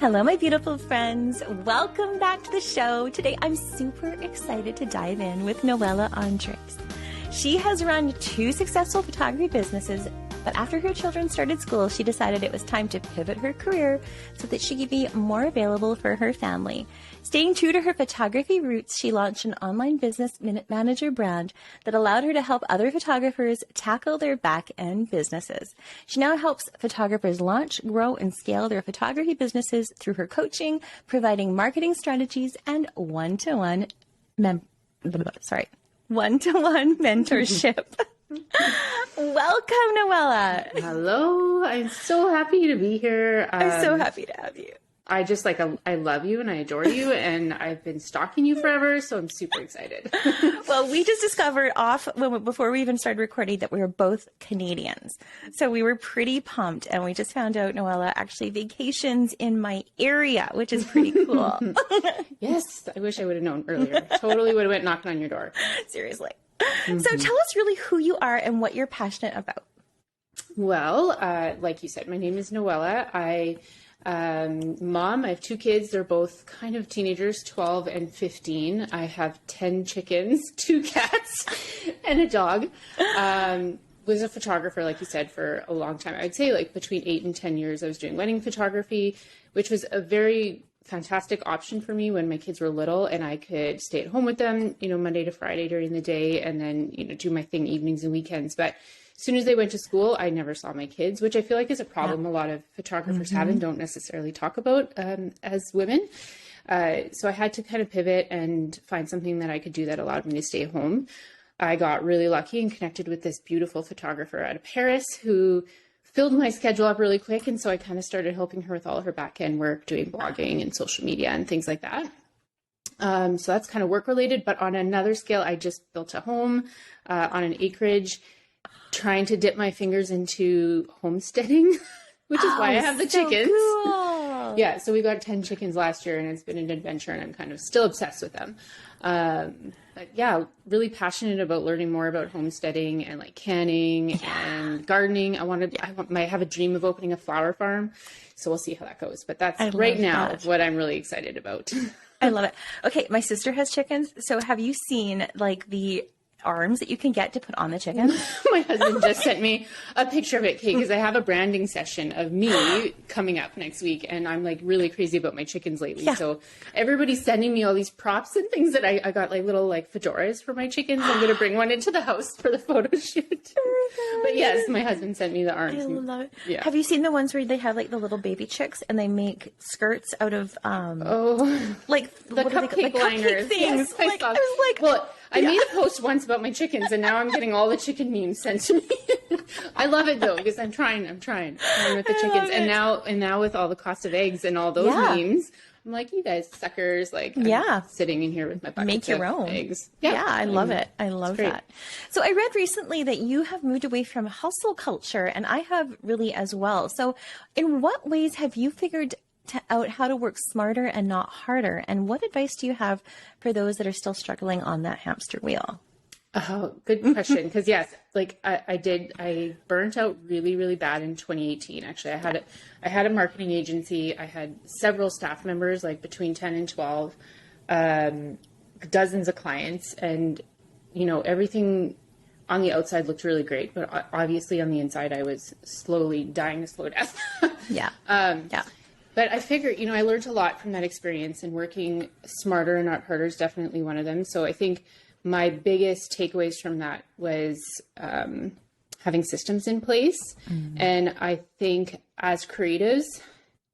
Hello, my beautiful friends. Welcome back to the show. Today, I'm super excited to dive in with Noella Andres. She has run 2 successful photography businesses, but after her children started school, she decided it was time to pivot her career so that she could be more available for her family. Staying true to her photography roots, she launched an online business manager brand that allowed her to help other photographers tackle their back-end businesses. She now helps photographers launch, grow, and scale their photography businesses through her coaching, providing marketing strategies and one-to-one mentorship. Welcome, Noella. Hello. I'm so happy to be here. I'm so happy to have you. I love you and I adore you, and I've been stalking you forever, so I'm super excited. Well, we just discovered before we even started recording that we were both Canadians. So we were pretty pumped, and we just found out Noella actually vacations in my area, which is pretty cool. Yes. I wish I would have known earlier. Totally would have went knocking on your door. Seriously. Mm-hmm. So tell us really who you are and what you're passionate about. Well, like you said, my name is Noella. Mom, I have 2 kids. They're both kind of teenagers, 12 and 15. I have 10 chickens, 2 cats, and a dog. Was a photographer, like you said, for a long time. I'd say like between 8 and 10 years, I was doing wedding photography, which was a very fantastic option for me when my kids were little and I could stay at home with them, Monday to Friday during the day, and then, do my thing evenings and weekends. But as soon as they went to school, I never saw my kids, which I feel like is a problem a lot of photographers have and don't necessarily talk about as women. So I had to kind of pivot and find something that I could do that allowed me to stay home. I got really lucky and connected with this beautiful photographer out of Paris who filled my schedule up really quick. And so I kind of started helping her with all her back end work, doing blogging and social media and things like that. So that's kind of work related. But on another scale, I just built a home on an acreage, trying to dip my fingers into homesteading, which is why I have the chickens. Cool. Yeah, so we got 10 chickens last year, and it's been an adventure, and I'm kind of still obsessed with them. But yeah, really passionate about learning more about homesteading and like canning and gardening. I have a dream of opening a flower farm, so we'll see how that goes. But that's right now what I'm really excited about. I love it. Okay, my sister has chickens. So have you seen like the arms that you can get to put on the chicken? My husband just sent me a picture of it, Kate, because I have a branding session of me coming up next week, and I'm like really crazy about my chickens lately. Yeah. So everybody's sending me all these props and things that I got, like little like fedoras for my chickens. I'm going to bring one into the house for the photo shoot. Oh, but yes, my husband sent me the arms. I love it. Yeah. Have you seen the ones where they have like the little baby chicks and they make skirts out of like the cupcake liners? Things. Yes, I was like, well, I made a post once about my chickens, and now I'm getting all the chicken memes sent to me. I love it though, because I'm trying with the chickens, and now with all the cost of eggs and all those memes, I'm like, you guys suckers, like, I'm sitting in here with my buckets make your own eggs. Yeah, I love it. I love that. So I read recently that you have moved away from hustle culture, and I have really as well. So in what ways have you figured out how to work smarter and not harder? And what advice do you have for those that are still struggling on that hamster wheel? Oh, good question. Because yes, like I burnt out really, really bad in 2018. Actually, I had a marketing agency. I had several staff members, like between 10 and 12, dozens of clients, and everything on the outside looked really great, but obviously on the inside, I was slowly dying a slow death. Yeah. But I figured, I learned a lot from that experience, and working smarter and not harder is definitely one of them. So I think my biggest takeaways from that was having systems in place. Mm-hmm. And I think as creatives,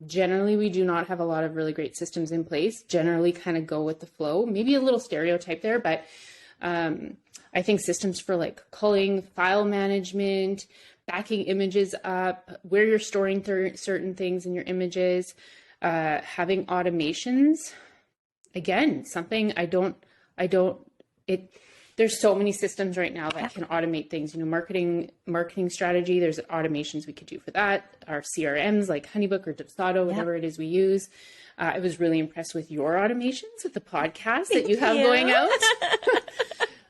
generally, we do not have a lot of really great systems in place, generally kind of go with the flow, maybe a little stereotype there, but I think systems for like culling, file management, backing images up, where you're storing certain things in your images, having automations. Again, something there's so many systems right now that can automate things, marketing strategy. There's automations we could do for that. Our CRMs like Honeybook or Dipsado, whatever it is we use. I was really impressed with your automations with the podcast that you have going out.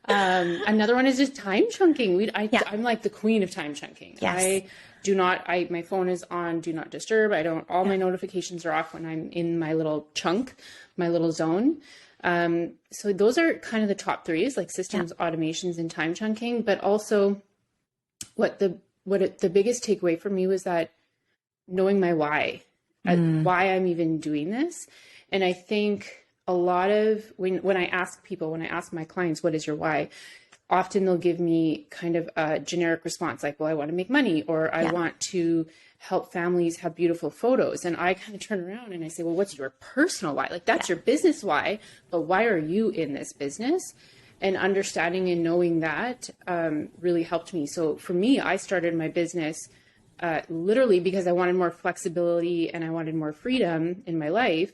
Another one is just time chunking. I'm like the queen of time chunking. Yes. My phone is on do not disturb. All my notifications are off when I'm in my little chunk, my little zone. So those are kind of the top three, is like systems, automations, and time chunking. But also the biggest takeaway for me was that knowing my why, why I'm even doing this. And I think a lot of when I ask my clients, what is your why? Often they'll give me kind of a generic response like, well, I want to make money, or I want to help families have beautiful photos. And I kind of turn around and I say, well, what's your personal why? Like, that's your business why, but why are you in this business? And understanding and knowing that really helped me. So for me, I started my business literally because I wanted more flexibility and I wanted more freedom in my life.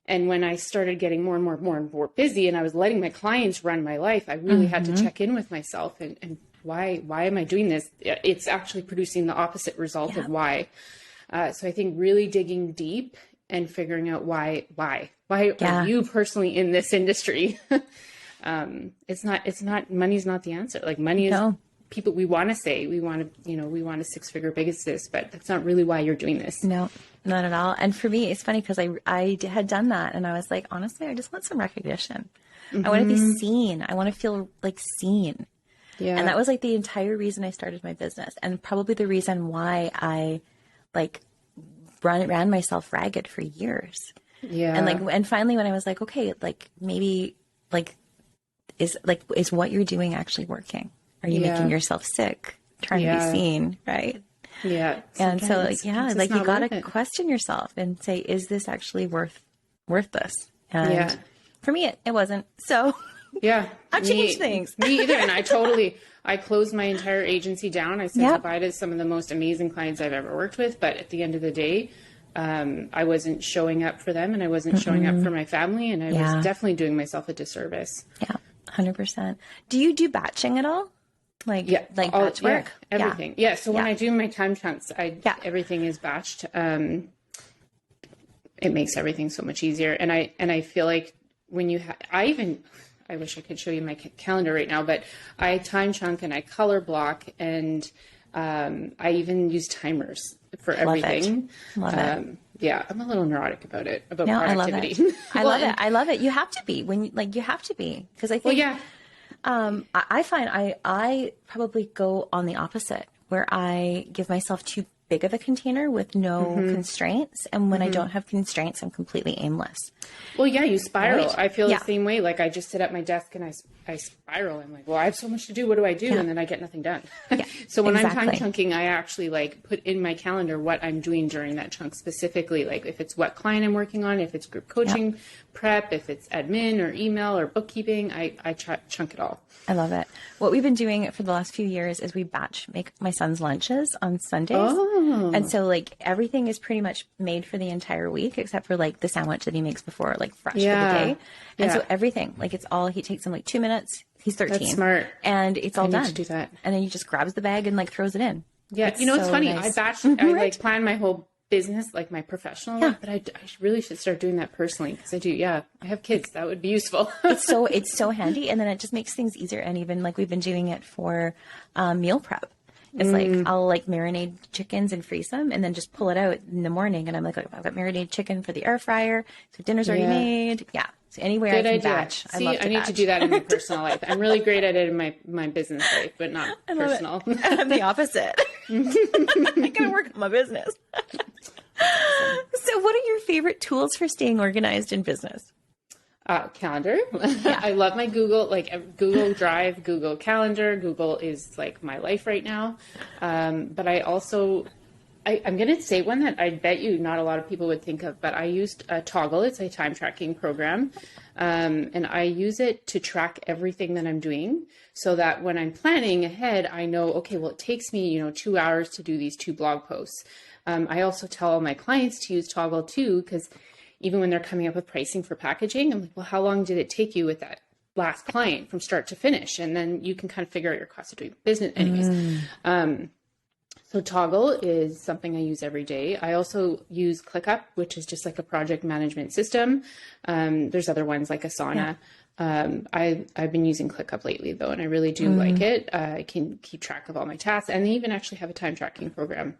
And when I started getting more and more busy and I was letting my clients run my life, I really had to check in with myself and why am I doing this? It's actually producing the opposite result of why. So I think really digging deep and figuring out why are you personally in this industry? It's not, money's not the answer. Like, money is people, we want a 6-figure business, but that's not really why you're doing this. No, not at all. And for me, it's funny because I had done that and I was like, honestly, I just want some recognition. I want to be seen. I want to feel like seen. Yeah. And that was like the entire reason I started my business, and probably the reason why I like ran myself ragged for years. Yeah. And finally when I was like, okay, like maybe is what you're doing actually working? Are you making yourself sick trying to be seen? Right. Yeah. And so you got to question yourself and say, is this actually worth this? And for me, it wasn't. So I changed things. Me either. And I closed my entire agency down. I said goodbye to some of the most amazing clients I've ever worked with. But at the end of the day, I wasn't showing up for them and I wasn't showing up for my family. And I was definitely doing myself a disservice. Yeah. 100%. Do you do batching at all? Batch work? Everything. Yeah. So when I do my time chunks, everything is batched. It makes everything so much easier. And I feel like when you I wish I could show you my calendar right now, but I time chunk and I color block, and I even use timers for everything. Love it. Yeah, I'm a little neurotic about productivity. I love it. I love it. You have to be you have to be, because I think, I find I probably go on the opposite, where I give myself too big of a container with no constraints. And when I don't have constraints, I'm completely aimless. Well, yeah, you spiral. Right? I feel the same way. Like, I just sit at my desk and I spiral. I'm like, well, I have so much to do. What do I do? And then I get nothing done. So when I'm time chunking, I actually put in my calendar what I'm doing during that chunk specifically. Like, if it's what client I'm working on, if it's group coaching prep, if it's admin or email or bookkeeping, I chunk it all. I love it. What we've been doing for the last few years is we batch make my son's lunches on Sundays. Oh. And so everything is pretty much made for the entire week, except for the sandwich that he makes before, fresh for the day. And so everything, it's all, he takes him 2 minutes. He's 13. That's smart. And it's all done. To do that. And then he just grabs the bag and throws it in. Yeah. It's so funny. Nice. I plan my whole business, my professional life, but I really should start doing that personally, because I do. Yeah. I have kids. That would be useful. It's so handy. And then it just makes things easier. And even we've been doing it for meal prep. It's I'll marinate chickens and freeze them and then just pull it out in the morning. And I'm like, I've got marinated chicken for the air fryer. So dinner's already made. Yeah. So anywhere I can batch. I need to do that in my personal life. I'm really great at it in my business life, but not personal. I'm the opposite. I gotta work on my business. So what are your favorite tools for staying organized in business? Calendar. I love my Google, Google Drive, Google Calendar. Google is my life right now. But I also, I'm going to say one that I bet you not a lot of people would think of, but I used Toggle. It's a time tracking program. And I use it to track everything that I'm doing, so that when I'm planning ahead, I know, okay, well, it takes me, 2 hours to do these 2 blog posts. I also tell all my clients to use Toggle too, because even when they're coming up with pricing for packaging, I'm like, well, how long did it take you with that last client from start to finish? And then you can kind of figure out your cost of doing business anyways. So Toggle is something I use every day. I also use ClickUp, which is just a project management system. There's other ones like Asana. I've been using ClickUp lately though, and I really do like it. I can keep track of all my tasks, and they even actually have a time tracking program,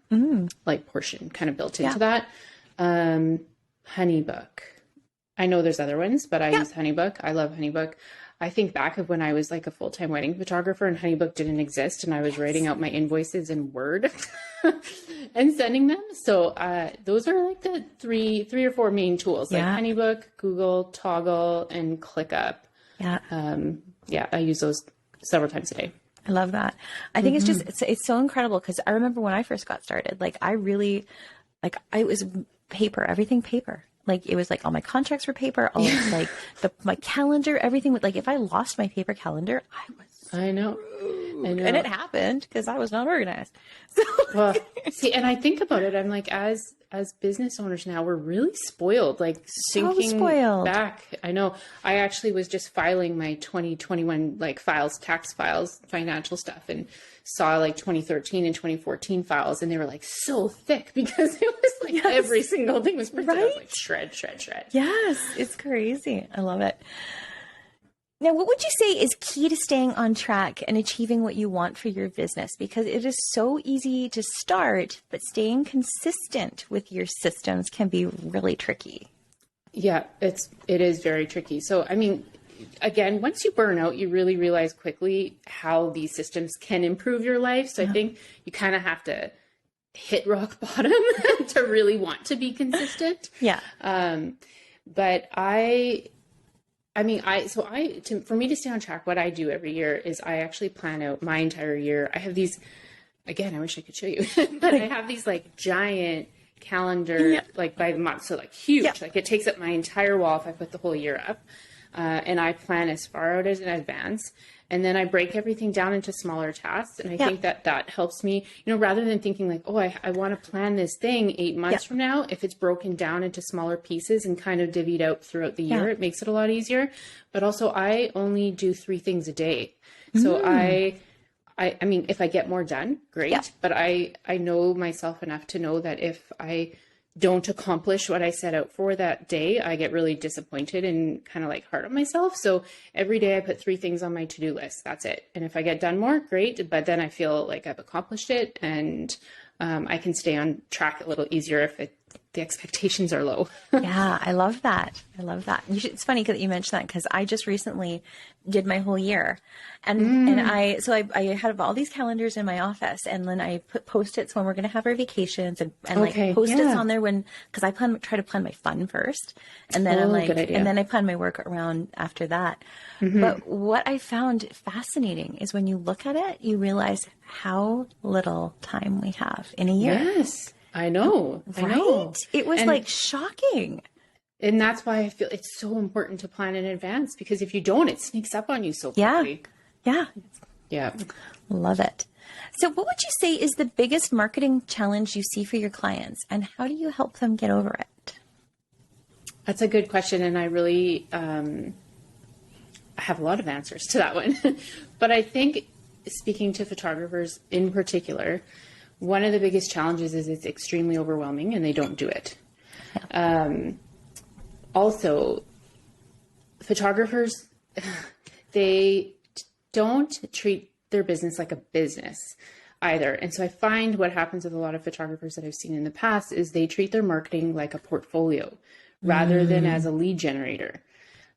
like portion kind of built into that. HoneyBook. I know there's other ones, but I use HoneyBook. I love HoneyBook. I think back of when I was like a full-time wedding photographer and HoneyBook didn't exist, and I was writing out my invoices in Word and sending them. So those are like the three or four main tools, like HoneyBook, Google, Toggle, and ClickUp. I use those several times a day. I love that. I think it's so incredible because I remember when I first got started, like I was paper, everything paper. Like it was like all my contracts were paper, all of like my calendar, everything with like, if I lost my paper calendar, I know. And it happened because I was not organized. So well, see, and I think about it, I'm like, as business owners now, we're really spoiled, like thinking back. I know I actually was just filing my 2021 like files, tax files, financial stuff, and saw like 2013 and 2014 files, and they were like so thick because it was like every single thing was printed. I was like shred. Yes, it's crazy. I love it. Now, what would you say is key to staying on track and achieving what you want for your business? Because it is so easy to start, but staying consistent with your systems can be really tricky. Yeah, it is very tricky. So, I mean, again, once you burn out, you really realize quickly how these systems can improve your life. So I think you kind of have to hit rock bottom to really want to be consistent. Yeah. But for me to stay on track, what I do every year is I actually plan out my entire year. I have these, again, I wish I could show you, but I have these like giant calendar, like by the month. So like huge, like it takes up my entire wall if I put the whole year up. And I plan as far out as in advance. And then I break everything down into smaller tasks. And I think that helps me, rather than thinking like, oh, I want to plan this thing 8 months from now. If it's broken down into smaller pieces and kind of divvied out throughout the year, it makes it a lot easier. But also I only do 3 things a day. So I mean, if I get more done, great. But I know myself enough to know that if I don't accomplish what I set out for that day, I get really disappointed and kind of like hard on myself. So every day I put 3 things on my to-do list. That's it. And if I get done more, great. But then I feel like I've accomplished it, and I can stay on track a little easier if the expectations are low. Yeah, I love that. It's funny that you mentioned that because I just recently did my whole year, and I have all these calendars in my office, and then I put Post-its when we're going to have our vacations and like Post-its on there because I try to plan my fun first, and then and then I plan my work around after that. But what I found fascinating is when you look at it, you realize how little time we have in a year. Yes. I know. It was like shocking. And that's why I feel it's so important to plan in advance, because if you don't, it sneaks up on you so quickly. Yeah. Love it. So what would you say is the biggest marketing challenge you see for your clients, and how do you help them get over it? That's a good question. And I really I have a lot of answers to that one. But I think, speaking to photographers in particular, one of the biggest challenges is it's extremely overwhelming and they don't do it. Also, photographers, they don't treat their business like a business either. And so I find what happens with a lot of photographers that I've seen in the past is they treat their marketing like a portfolio rather than as a lead generator.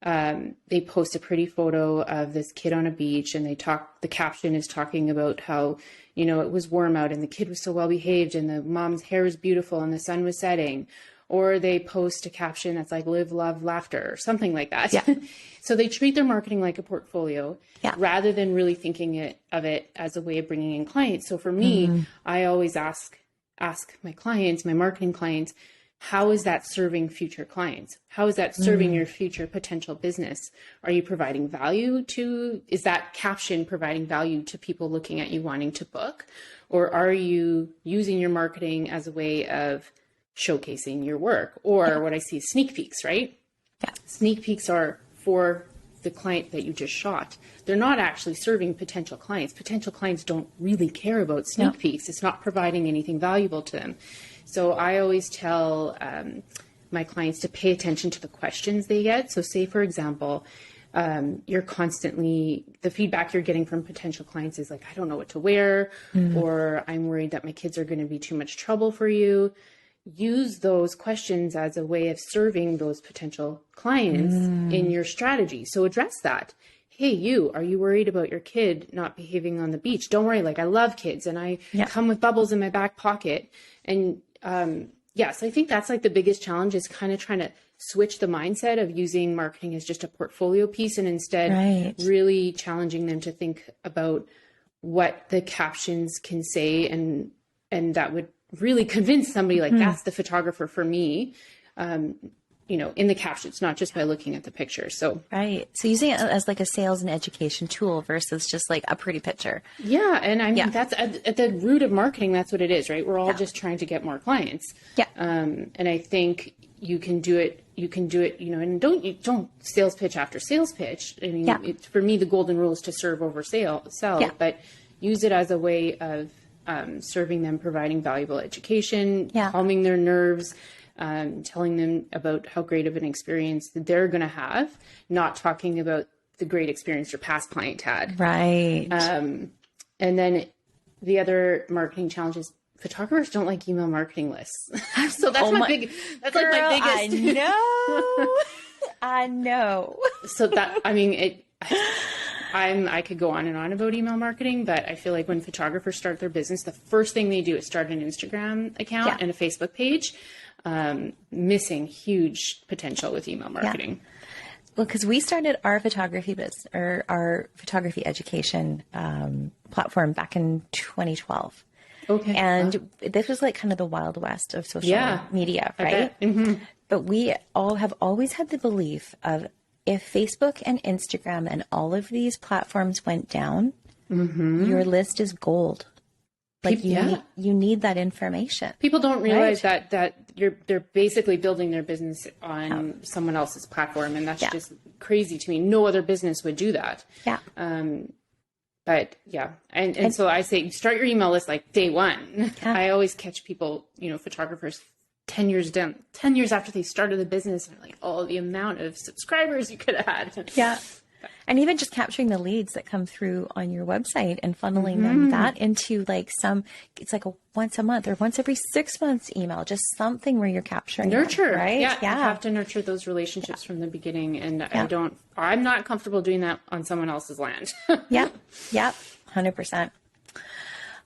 They post a pretty photo of this kid on a beach, and the caption is talking about how, it was warm out and the kid was so well behaved and the mom's hair was beautiful and the sun was setting. Or they post a caption that's like live, love, laughter, or something like that. Yeah. So they treat their marketing like a portfolio rather than really thinking of it as a way of bringing in clients. So for me, I always ask my clients, my marketing clients, how is that serving future clients? How is that serving your future potential business? Are you providing value is that caption providing value to people looking at you wanting to book? Or are you using your marketing as a way of showcasing your work? Or what I see is sneak peeks, right? Yeah. Sneak peeks are for the client that you just shot. They're not actually serving potential clients. Potential clients don't really care about sneak peeks. It's not providing anything valuable to them. So I always tell my clients to pay attention to the questions they get. So say, for example, you're constantly, the feedback you're getting from potential clients is like, I don't know what to wear, or I'm worried that my kids are going to be too much trouble for you. Use those questions as a way of serving those potential clients in your strategy. So address that. Hey, are you worried about your kid not behaving on the beach? Don't worry. Like, I love kids and I come with bubbles in my back pocket. And, yes, I think that's like the biggest challenge is kind of trying to switch the mindset of using marketing as just a portfolio piece and instead really challenging them to think about what the captions can say. And that would really convince somebody like that's the photographer for me, in the captions, not just by looking at the picture. So, So using it as like a sales and education tool versus just like a pretty picture. Yeah. And I mean, that's at the root of marketing. That's what it is, right? We're all just trying to get more clients. Yeah. And I think you can do it, and don't sales pitch after sales pitch. I mean, for me, the golden rule is to serve over sell, but use it as a way of serving them, providing valuable education, calming their nerves, telling them about how great of an experience that they're going to have, not talking about the great experience your past client had. Right. And then the other marketing challenge is photographers don't like email marketing lists. So that's my biggest. I know. I know. So that, I mean, I could go on and on about email marketing, but I feel like when photographers start their business, the first thing they do is start an Instagram account and a Facebook page, missing huge potential with email marketing. Well, because we started our photography business or our photography education platform back in 2012. Okay. And this was like kind of the Wild West of social media, right? But we all have always had the belief of if Facebook and Instagram and all of these platforms went down, your list is gold. Like you need that information. People don't realize that they're basically building their business on someone else's platform, and that's just crazy to me. No other business would do that. Yeah. But and so I say start your email list like day one. Yeah. I always catch people, photographers 10 years after they started the business, and like, the amount of subscribers you could have had. Yeah. And even just capturing the leads that come through on your website and funneling them that into like it's like a once a month or once every 6 months email, just something where you're capturing nurture, them, right? Yeah. You have to nurture those relationships from the beginning. And I'm not comfortable doing that on someone else's land. Yep. 100%.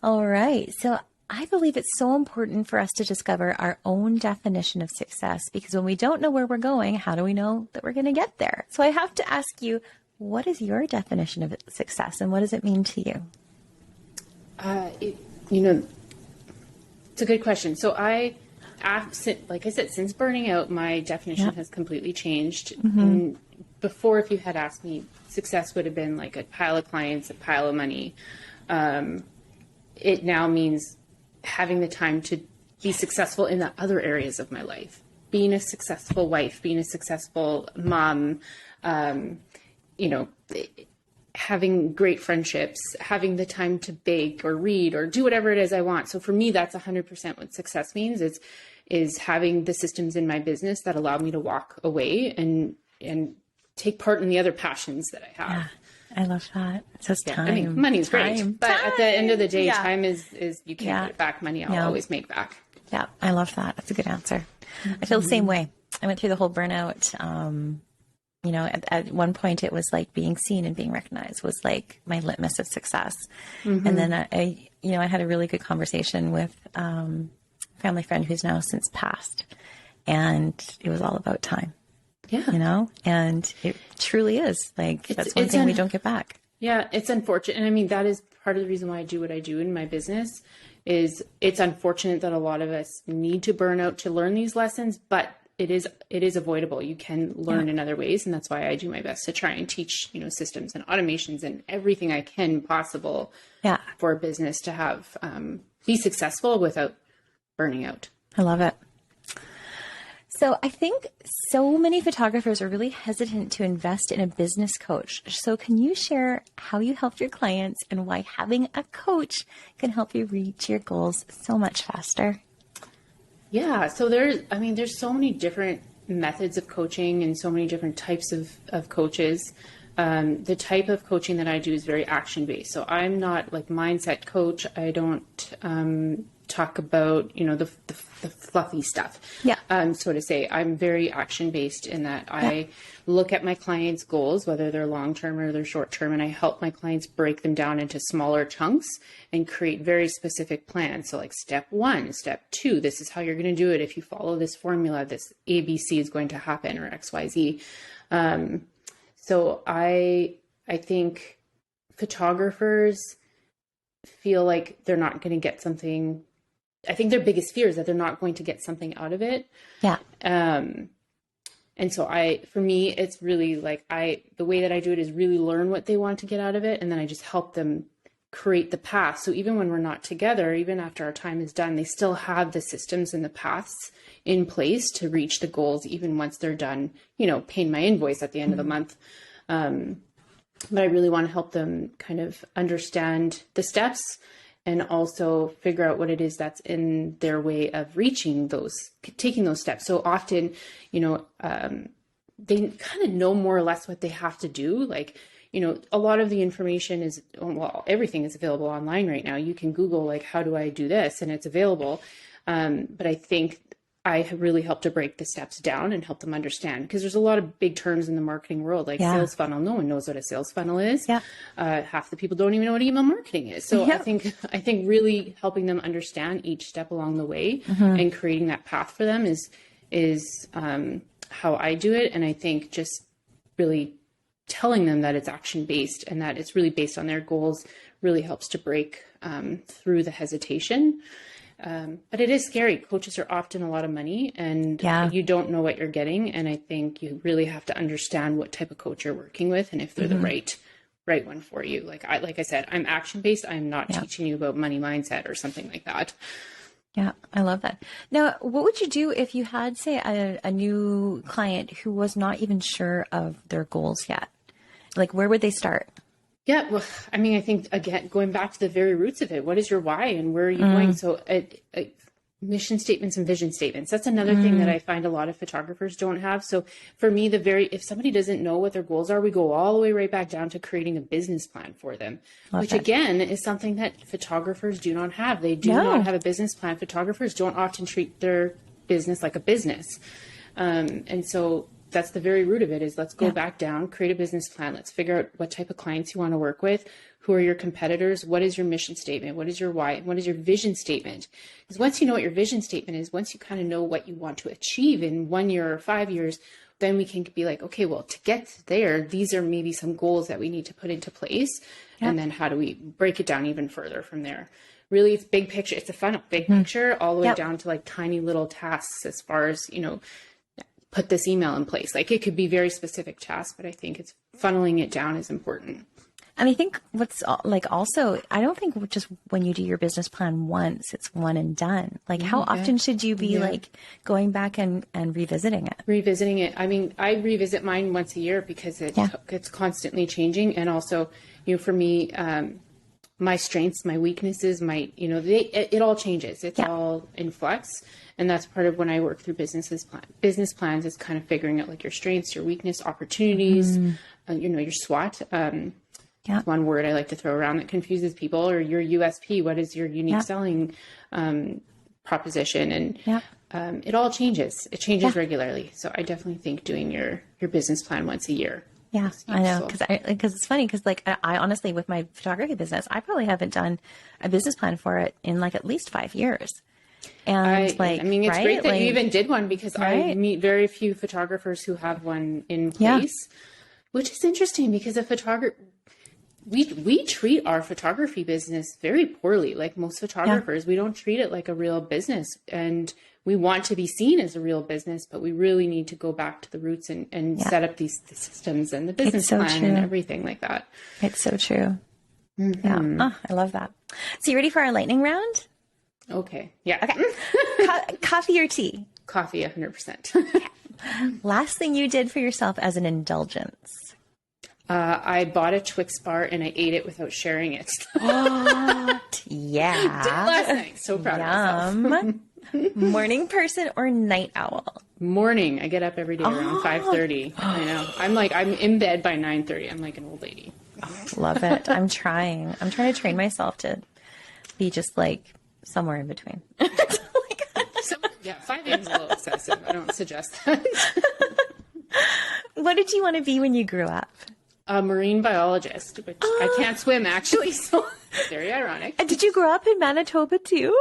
All right. So I believe it's so important for us to discover our own definition of success, because when we don't know where we're going, how do we know that we're going to get there? So I have to ask you, what is your definition of success and what does it mean to you? It's a good question. So like I said, since burning out, my definition has completely changed. And before, if you had asked me, success would have been like a pile of clients, a pile of money. It now means having the time to be successful in the other areas of my life, being a successful wife, being a successful mom, having great friendships, having the time to bake or read or do whatever it is I want. So for me, that's 100% what success means is having the systems in my business that allow me to walk away and take part in the other passions that I have. Yeah. I love that. So it's time. I mean, money's great, but at the end of the day, time is you can't get it back. Money I'll always make back. Yeah, I love that. That's a good answer. I feel the same way. I went through the whole burnout. At one point it was like being seen and being recognized was like my litmus of success. And then I had a really good conversation with a family friend who's now since passed, and it was all about time. Yeah. And it truly is like, that's one thing we don't get back. Yeah. It's unfortunate. And I mean, that is part of the reason why I do what I do in my business is it's unfortunate that a lot of us need to burn out to learn these lessons, but it is avoidable. You can learn in other ways. And that's why I do my best to try and teach, systems and automations and everything I can possible for a business to have, be successful without burning out. I love it. So I think so many photographers are really hesitant to invest in a business coach. So can you share how you helped your clients and why having a coach can help you reach your goals so much faster? Yeah. So there's so many different methods of coaching and so many different types of coaches. The type of coaching that I do is very action-based. So I'm not like mindset coach. I don't talk about, the fluffy stuff. Yeah. So to say, I'm very action-based in that I look at my clients' goals, whether they're long-term or they're short-term, and I help my clients break them down into smaller chunks and create very specific plans. So like step 1, step 2, this is how you're going to do it. If you follow this formula, this ABC is going to happen, or XYZ. So I think photographers feel like they're not going to get something. I think their biggest fear is that they're not going to get something out of it. Yeah. And so for me, it's really like the way that I do it is really learn what they want to get out of it. And then I just help them create the path. So even when we're not together, even after our time is done, they still have the systems and the paths in place to reach the goals, even once they're done, paying my invoice at the end of the month. But I really want to help them kind of understand the steps and also figure out what it is that's in their way of taking those steps. So often, they kind of know more or less what they have to do. Like, a lot of the information everything is available online right now. You can Google, like, how do I do this? And it's available. But I think I have really helped to break the steps down and help them understand, because there's a lot of big terms in the marketing world, like sales funnel. No one knows what a sales funnel is. Yeah. Half the people don't even know what email marketing is. So I think really helping them understand each step along the way and creating that path for them is how I do it. And I think just really telling them that it's action-based and that it's really based on their goals really helps to break through the hesitation. But it is scary. Coaches are often a lot of money, and you don't know what you're getting. And I think you really have to understand what type of coach you're working with and if they're the right one for you. Like I said, I'm action-based. I'm not teaching you about money mindset or something like that. Yeah, I love that. Now, what would you do if you had, say, a new client who was not even sure of their goals yet? Like, where would they start? Yeah, well, I mean, I think, again, going back to the very roots of it, what is your why and where are you going? So mission statements and vision statements, that's another thing that I find a lot of photographers don't have. So for me, if somebody doesn't know what their goals are, we go all the way right back down to creating a business plan for them, again, is something that photographers do not have. They do not have a business plan. Photographers don't often treat their business like a business. And so that's the very root of it is let's go back down, create a business plan. Let's figure out what type of clients you want to work with. Who are your competitors? What is your mission statement? What is your why? What is your vision statement? Because once you know what your vision statement is, once you kind of know what you want to achieve in 1 year or 5 years, then we can be like, okay, well, to get there, these are maybe some goals that we need to put into place. And then how do we break it down even further from there? Really, it's big picture. It's a funnel, big picture, all the way down to like tiny little tasks as far as, put this email in place. Like it could be very specific tasks, but I think it's funneling it down is important. And I think what's like also, I don't think just when you do your business plan once, it's one and done. Like how often should you be like going back and revisiting it? Revisiting it. I mean, I revisit mine once a year because it's constantly changing. And also, for me, my strengths, my weaknesses, it all changes. It's all in flux. And that's part of when I work through business plans is kind of figuring out like your strengths, your weakness, opportunities, your SWOT. One word I like to throw around that confuses people, or your USP. What is your unique selling proposition? And it all changes. It changes regularly. So I definitely think doing your business plan once a year. Yeah, I know. Because it's funny because like I honestly, with my photography business, I probably haven't done a business plan for it in like at least 5 years. And it's great that you even did one because I meet very few photographers who have one in place, which is interesting because we treat our photography business very poorly. Like most photographers, we don't treat it like a real business, and we want to be seen as a real business, but we really need to go back to the roots and set up the systems and the business plan and everything like that. It's so true. Yeah. Oh, I love that. So you ready for our lightning round? Okay. Yeah. Okay. Coffee or tea? Coffee, 100%. Last thing you did for yourself as an indulgence? I bought a Twix bar and I ate it without sharing it. What? Yeah. Did last night. So proud of myself. Morning person or night owl? Morning. I get up every day around 5:30. I know. I'm in bed by 9:30. I'm like an old lady. Love it. I'm trying to train myself to be just like somewhere in between. Yeah, 5 a.m. is a little excessive. I don't suggest that. What did you want to be when you grew up? A marine biologist, which I can't swim actually, so very ironic. And did you grow up in Manitoba too?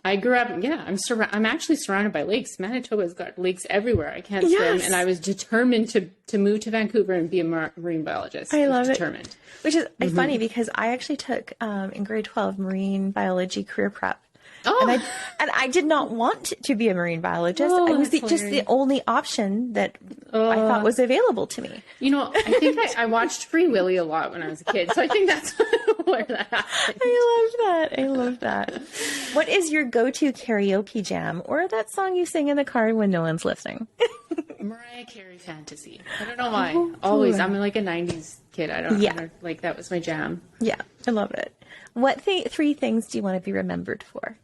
I grew up, yeah, I'm actually surrounded by lakes. Manitoba's got lakes everywhere. I can't swim, and I was determined to move to Vancouver and be a marine biologist. I love determined. it. Which is funny because I actually took in grade 12 marine biology career prep. Oh. And I did not want to be a marine biologist. Oh, it was just the only option that I thought was available to me. You know, I think I watched Free Willy a lot when I was a kid, so I think that's where that happened. I love that. What is your go-to karaoke jam or that song you sing in the car when no one's listening? Mariah Carey Fantasy. I don't know why. Always. I'm like a 90s kid. I don't like that was my jam. Yeah, I love it. What three things do you want to be remembered for?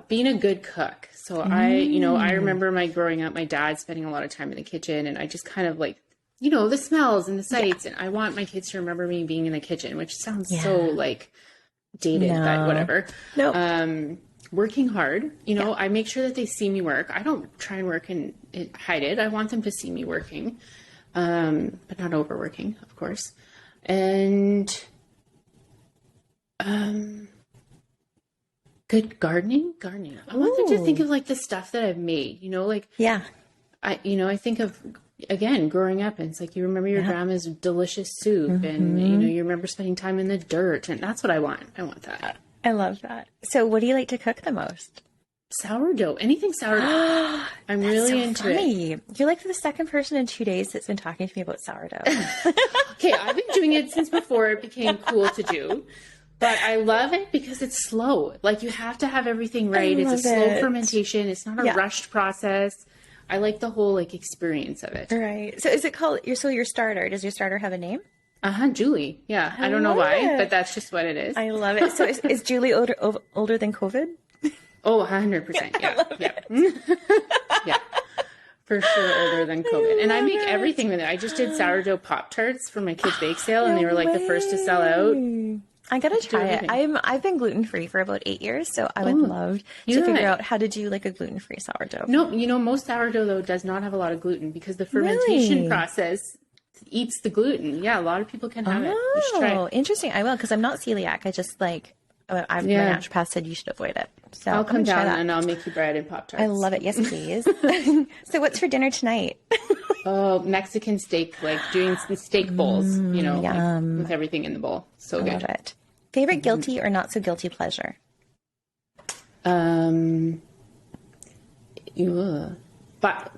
Being a good cook. So I remember growing up, my dad spending a lot of time in the kitchen, and I just kind of like, the smells and the sights. And I want my kids to remember me being in the kitchen, which sounds so like dated, but whatever. Nope. Working hard. I make sure that they see me work. I don't try and work and hide it. I want them to see me working, but not overworking, of course. And, good gardening. I want them to think of like the stuff that I've made, I think of, again, growing up, and it's like, you remember your grandma's delicious soup and, you remember spending time in the dirt, and that's what I want. I want that. I love that. So what do you like to cook the most? Sourdough, anything sourdough. I'm really into it. You're like the second person in 2 days that's been talking to me about sourdough. Okay. I've been doing it since before it became cool to do. But I love it because it's slow. Like, you have to have everything right. It's a slow fermentation. It's not a rushed process. I like the whole experience of it. Right. So is it called your starter? Does your starter have a name? Julie. Yeah. I don't know why, but that's just what it is. I love it. So is Julie older than COVID? Oh, 100%. Yeah. Yeah. For sure, older than COVID. And I make everything with it. I just did sourdough Pop-Tarts for my kids' bake sale, and they were like the first to sell out. I gotta try it. I've been gluten-free for about 8 years, so I would love to figure out how to do like a gluten-free sourdough. No, most sourdough though does not have a lot of gluten because the fermentation process eats the gluten. Yeah, a lot of people can have it. You should try it. Interesting. I will, because I'm not celiac. I just my naturopath said you should avoid it. So I'll come down and I'll make you bread and Pop-Tarts. I love it. Yes, please. So what's for dinner tonight? Mexican steak, like doing some steak bowls, with everything in the bowl. So good. Love it. Favorite guilty or not so guilty pleasure? But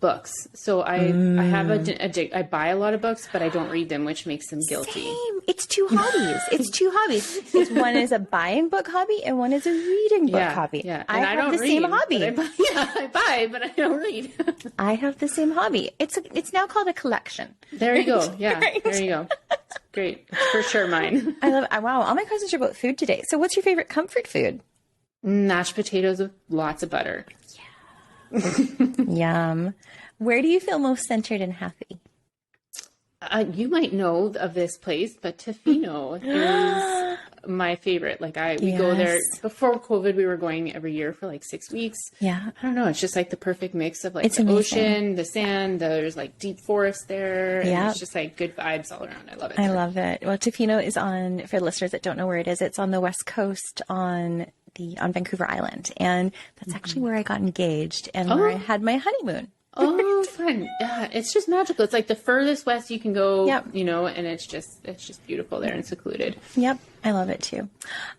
books. So I have I buy a lot of books, but I don't read them, which makes them guilty. Same. It's two hobbies. It's one is a buying book hobby and one is a reading book hobby. Yeah. And I have the same hobby. I buy, but I don't read. I have the same hobby. It's now called a collection. There you go. Yeah. Right. There you go. It's great. It's for sure mine. I love it. Wow. All my questions are about food today. So what's your favorite comfort food? Mashed potatoes with lots of butter. Yum. Where do you feel most centered and happy? You might know of this place, but Tofino is my favorite. Like we go there before COVID. We were going every year for like 6 weeks. Yeah. I don't know. It's just like the perfect mix of like the ocean, the sand, there's like deep forest there. And it's just like good vibes all around. I love it. I love it. Well, Tofino is on, for listeners that don't know where it is, it's on the West Coast on Vancouver Island. And that's actually where I got engaged and where I had my honeymoon. Oh, fun. Yeah, it's just magical. It's like the furthest west you can go, and it's just beautiful there and secluded. Yep. I love it too.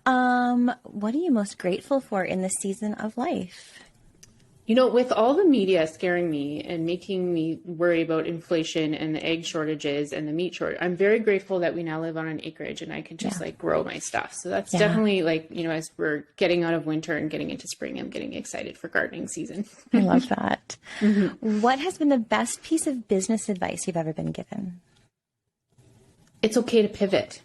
What are you most grateful for in this season of life? With all the media scaring me and making me worry about inflation and the egg shortages and the meat shortage, I'm very grateful that we now live on an acreage and I can just grow my stuff. So that's definitely as we're getting out of winter and getting into spring, I'm getting excited for gardening season. I love that. What has been the best piece of business advice you've ever been given? It's okay to pivot.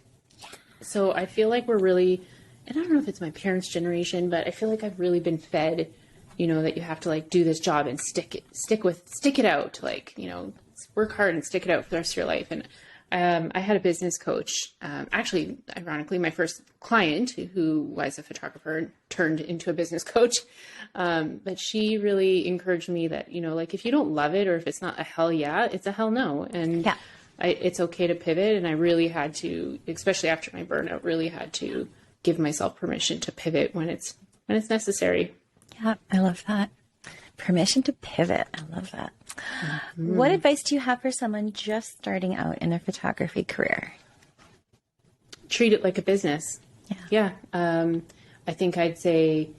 So I feel like we're really and I don't know if it's my parents' generation, but I feel like I've really been fed, that you have to like do this job and stick it out, like, work hard and stick it out for the rest of your life. And I had a business coach, actually, ironically, my first client who was a photographer turned into a business coach. But she really encouraged me that, like if you don't love it or if it's not a hell yeah, it's a hell no. And it's okay to pivot. And I really had to, especially after my burnout, really had to give myself permission to pivot when it's necessary. Yeah, I love that. Permission to pivot. I love that. Mm-hmm. What advice do you have for someone just starting out in their photography career? Treat it like a business. Yeah. I think I'd say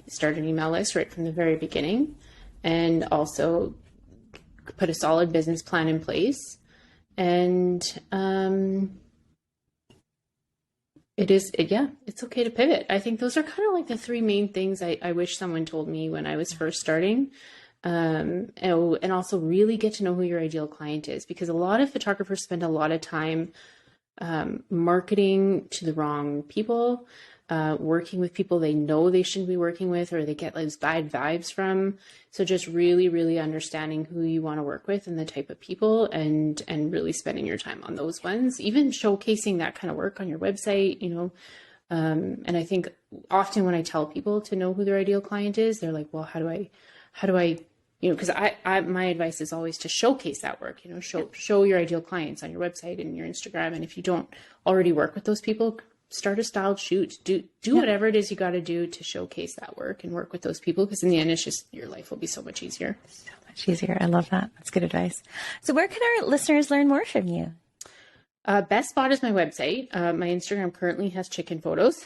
start an email list right from the very beginning, and also put a solid business plan in place. And it's okay to pivot. I think those are kind of like the three main things I wish someone told me when I was first starting. And also really get to know who your ideal client is, because a lot of photographers spend a lot of time marketing to the wrong people, working with people they know they shouldn't be working with, or they get those bad vibes from. So just really, really understanding who you want to work with and the type of people, and really spending your time on those ones, even showcasing that kind of work on your website, and I think often when I tell people to know who their ideal client is, they're like, well, how do I, because my advice is always to showcase that work, show your ideal clients on your website and your Instagram. And if you don't already work with those people, start a styled shoot, do whatever it is you got to do to showcase that work and work with those people. Because in the end, it's just, your life will be so much easier. So much easier. I love that. That's good advice. So where can our listeners learn more from you? Best spot is my website. My Instagram currently has chicken photos.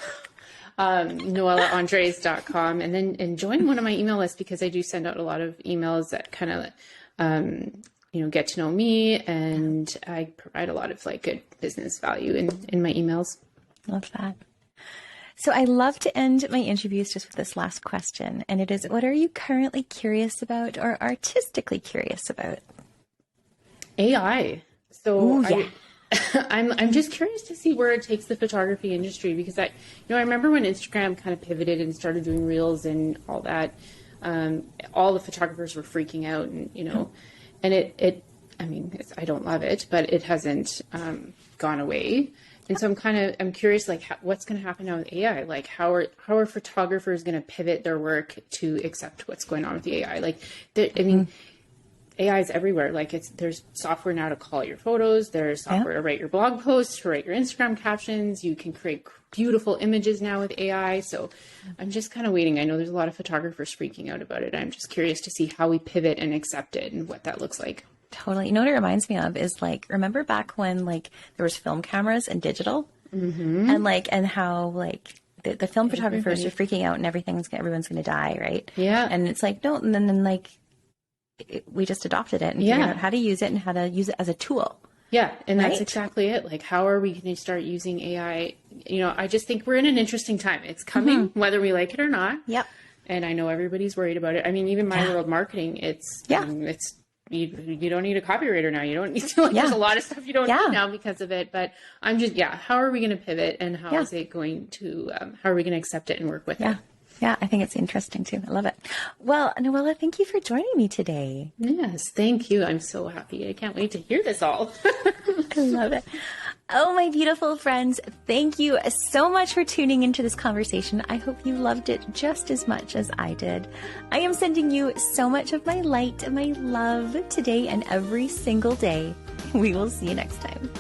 NoellaAndres.com, and join one of my email lists, because I do send out a lot of emails that kind of, get to know me, and I provide a lot of like good business value in my emails. Love that. So I love to end my interviews just with this last question, and it is, what are you currently curious about or artistically curious about? AI. So ooh, yeah. I'm just curious to see where it takes the photography industry, because I remember when Instagram kind of pivoted and started doing reels and all that, all the photographers were freaking out, and and I don't love it, but it hasn't gone away. And so I'm curious, like, what's going to happen now with AI? Like, how are photographers going to pivot their work to accept what's going on with the AI? Like, AI is everywhere. Like, there's software now to call your photos. There's software to write your blog posts, to write your Instagram captions. You can create beautiful images now with AI. So I'm just kind of waiting. I know there's a lot of photographers freaking out about it. I'm just curious to see how we pivot and accept it and what that looks like. Totally. You know what it reminds me of is, like, remember back when like there was film cameras and digital, and how like the film photographers are freaking out and everyone's going to die, right? Yeah. And it's like, no, and then like we just adopted it and figured out how to use it and how to use it as a tool. Yeah. And that's exactly it. Like, how are we going to start using AI? I just think we're in an interesting time. It's coming, whether we like it or not. Yep. And I know everybody's worried about it. I mean, even my world marketing, it's you don't need a copywriter now. You don't need to, there's a lot of stuff you don't need now because of it. But I'm just, how are we going to pivot, and how is it going to, how are we going to accept it and work with it? Yeah, I think it's interesting too. I love it. Well, Noella, thank you for joining me today. Yes, thank you. I'm so happy. I can't wait to hear this all. I love it. Oh, my beautiful friends, thank you so much for tuning into this conversation. I hope you loved it just as much as I did. I am sending you so much of my light and my love today and every single day. We will see you next time.